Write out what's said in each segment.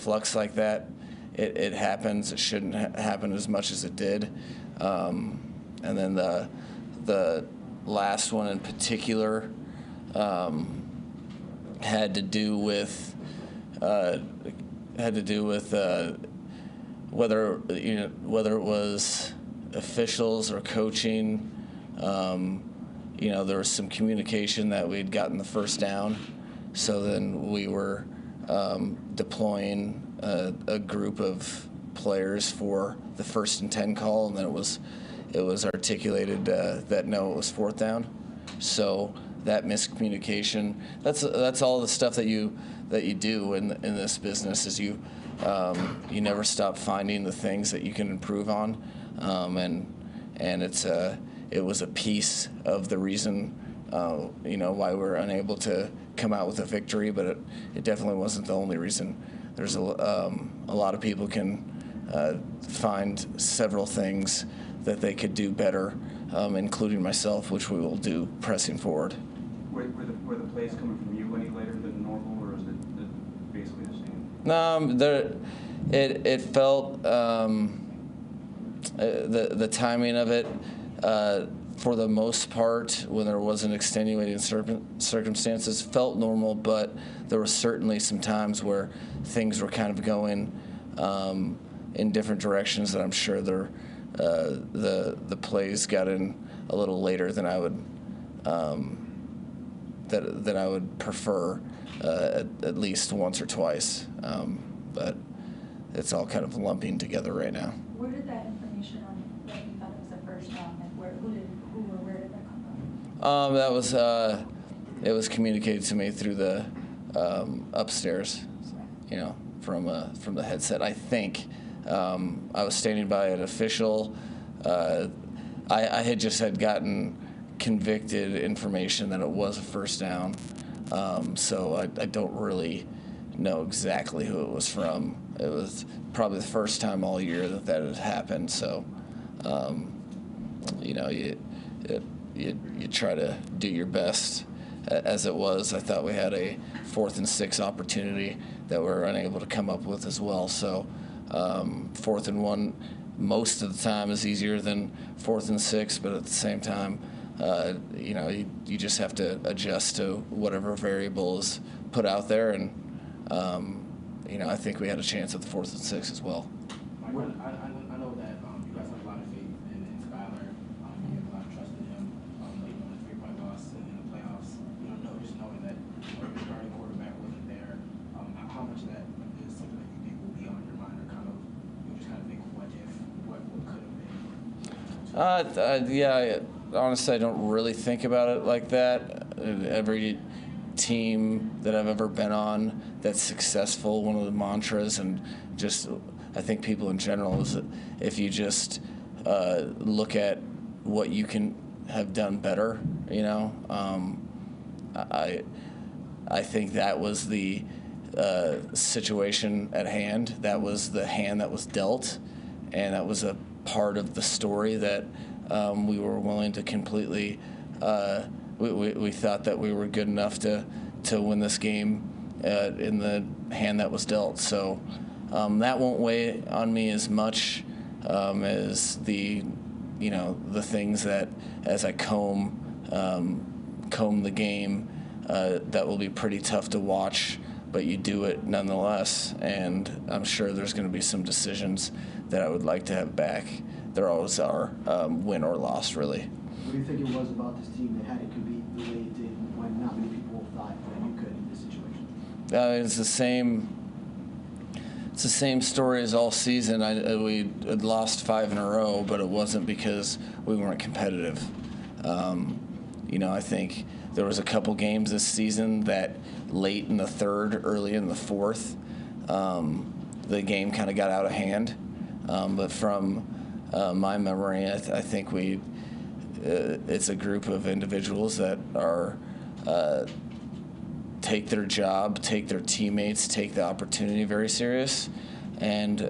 flux like that, it happens. It shouldn't happen as much as it did. And then the last one in particular had to do with whether it was officials or coaching. There was some communication that we'd gotten the first down, so then we were deploying a group of players for the 1st and 10 call, and then it was articulated that no, it was 4th down. So that miscommunication, that's all the stuff that you do in this business, is you never stop finding the things that you can improve on, and it was a piece of the reason why we're unable to come out with a victory, but it definitely wasn't the only reason. There's a lot of people can find several things that they could do better, including myself, which we will do pressing forward. Were the plays coming from you any later than normal, or is it basically the same? It felt the timing of it, for the most part, when there wasn't extenuating circumstances, felt normal, but there were certainly some times where things were kind of going in different directions that I'm sure the plays got in a little later than I would that I would prefer, at least once or twice, but it's all kind of lumping together right now. Where did that information on that you thought it was the first down, like where did that come from? It was communicated to me through the upstairs, from the headset. I think I was standing by an official. I had just gotten convicted information that it was a first down, so I don't really know exactly who it was from. It was probably the first time all year that had happened. So, you try to do your best. As it was, I thought we had a 4th and 6 opportunity that we were unable to come up with as well. So, 4th and 1 most of the time is easier than 4th and 6, but at the same time, you just have to adjust to whatever variable is put out there, and I think we had a chance at the 4th and 6 as well. I know that you guys have a lot of faith in Skyler. You have a lot of trust in him. Late on the 3-point loss in the playoffs, just knowing that your starting quarterback wasn't there, how much of that is something that you think will be on your mind, or you'll just kind of think, what if, what could have been? Honestly, I don't really think about it like that. Every team that I've ever been on that's successful, one of the mantras, and just I think people in general, is that if you just look at what you can have done better, I think that was the situation at hand. That was the hand that was dealt, and that was a part of the story that we were willing to completely. We thought that we were good enough to win this game in the hand that was dealt. So that won't weigh on me as much as the things that, as I comb the game, that will be pretty tough to watch, but you do it nonetheless. And I'm sure there's going to be some decisions that I would like to have back. There always are, win or loss, really. What do you think it was about this team that had it compete the way it did when not many people thought that you could in this situation? It's the same story as all season. We had lost 5 in a row, but it wasn't because we weren't competitive. I think there was a couple games this season that late in the 3rd, early in the 4th, the game kind of got out of hand. But from my memory, I think it's a group of individuals that are take their job, take their teammates, take the opportunity very serious, and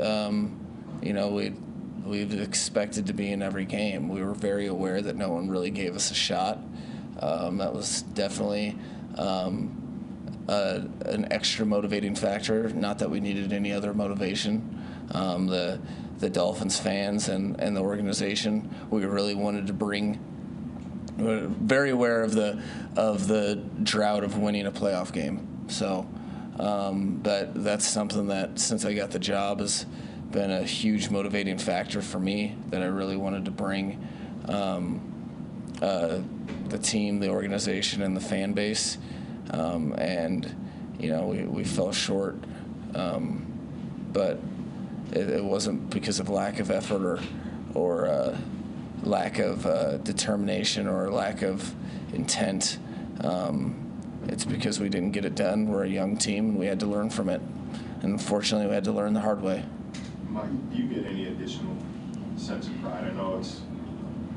we've expected to be in every game. We were very aware that no one really gave us a shot. That was definitely an extra motivating factor. Not that we needed any other motivation. The Dolphins fans and the organization, we really wanted to bring. We're very aware of the drought of winning a playoff game. So, but that's something that since I got the job has been a huge motivating factor for me. That I really wanted to bring the team, the organization, and the fan base. And we fell short, but it wasn't because of lack of effort or lack of determination or lack of intent. It's because we didn't get it done. We're a young team, and we had to learn from it. And unfortunately, we had to learn the hard way. Mike, do you get any additional sense of pride? I know it's,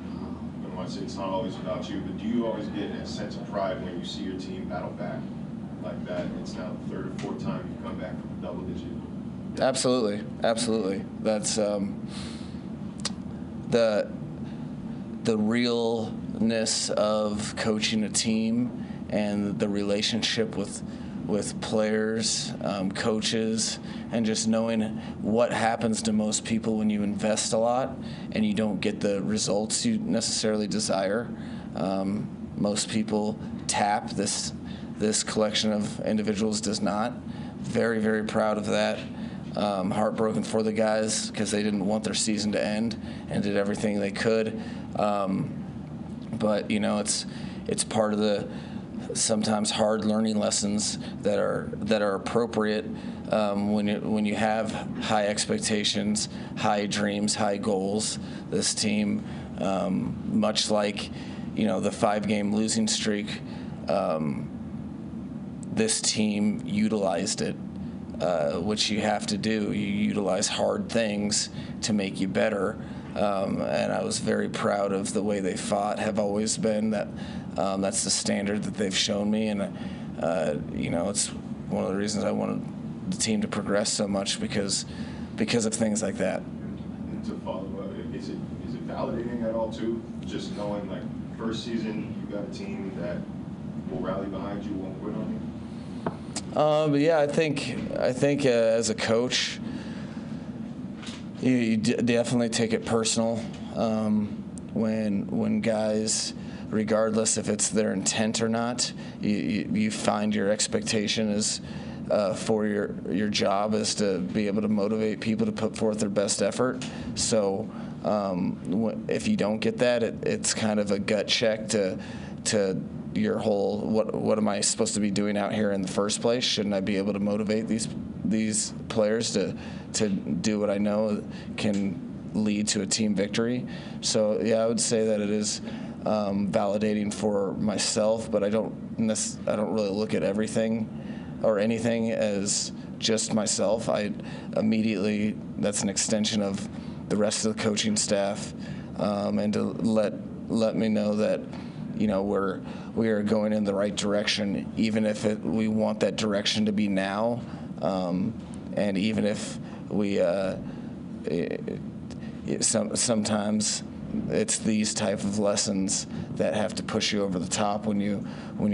I don't want to say it's not always about you, but do you always get a sense of pride when you see your team battle back like that? It's now the third or fourth time you come back from double digit. Absolutely. That's the realness of coaching a team and the relationship with players, coaches, and just knowing what happens to most people when you invest a lot and you don't get the results you necessarily desire. Most people tap. This collection of individuals does not. Very, very proud of that. Heartbroken for the guys because they didn't want their season to end and did everything they could. But it's part of the sometimes hard learning lessons that are appropriate when you have high expectations, high dreams, high goals. This team, much like the 5-game losing streak, this team utilized it. Which you have to do. You utilize hard things to make you better. And I was very proud of the way they fought, have always been. That's the standard that they've shown me. And, it's one of the reasons I wanted the team to progress so much because of things like that. And to follow up, is it validating at all, too? Just knowing, first season, you got a team that will rally behind you, won't quit on you? Yeah, I think as a coach, you definitely take it personal when guys, regardless if it's their intent or not, you find your expectation is for your job is to be able to motivate people to put forth their best effort. So if you don't get that, it's kind of a gut check to your whole what am I supposed to be doing out here in the first place? Shouldn't I be able to motivate these players to do what I know can lead to a team victory? So yeah, I would say that it is validating for myself, but I don't really look at everything or anything as just myself. That's an extension of the rest of the coaching staff, and to let me know that we are going in the right direction, even if we want that direction to be now, and even if we sometimes it's these type of lessons that have to push you over the top when you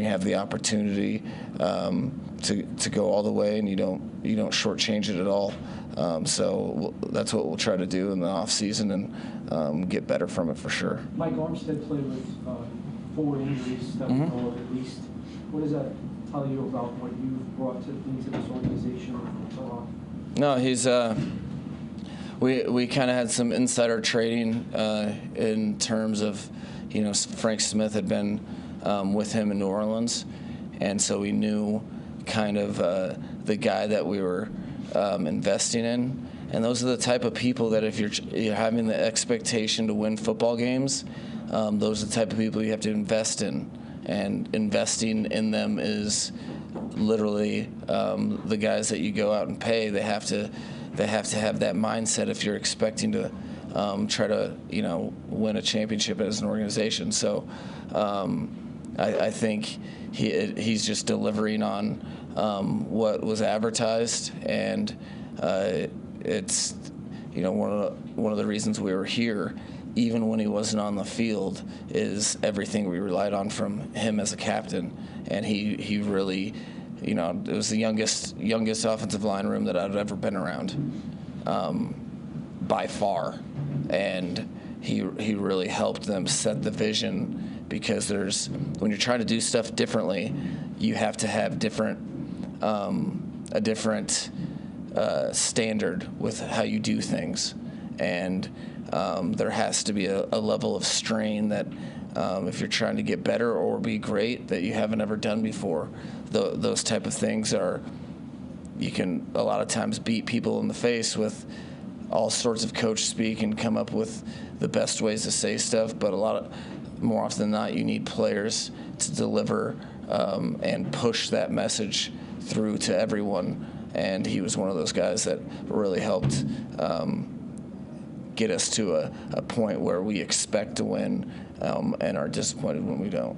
have the opportunity to go all the way and you don't shortchange it at all. So that's what we'll try to do in the off season and get better from it for sure. Mike Armstead played with 4 injuries that we know of at least. What does that tell you about what you've brought into this organization? No, he's we kind of had some insider trading in terms of Frank Smith had been with him in New Orleans, and so we knew kind of the guy that we were investing in. And those are the type of people that if you're having the expectation to win football games, those are the type of people you have to invest in. And investing in them is literally the guys that you go out and pay. They have to have that mindset if you're expecting to try to win a championship as an organization. So I think he's just delivering on what was advertised, and it's one of the reasons we were here, even when he wasn't on the field, is everything we relied on from him as a captain, and he really you know, it was the youngest offensive line room that I'd ever been around, by far, and he really helped them set the vision, because when you're trying to do stuff differently, you have to have a different standard with how you do things, and there has to be a level of strain that if you're trying to get better or be great that you haven't ever done before. Those type of things you can a lot of times beat people in the face with all sorts of coach speak and come up with the best ways to say stuff, but more often than not, you need players to deliver and push that message through to everyone. And he was one of those guys that really helped get us to a point where we expect to win and are disappointed when we don't.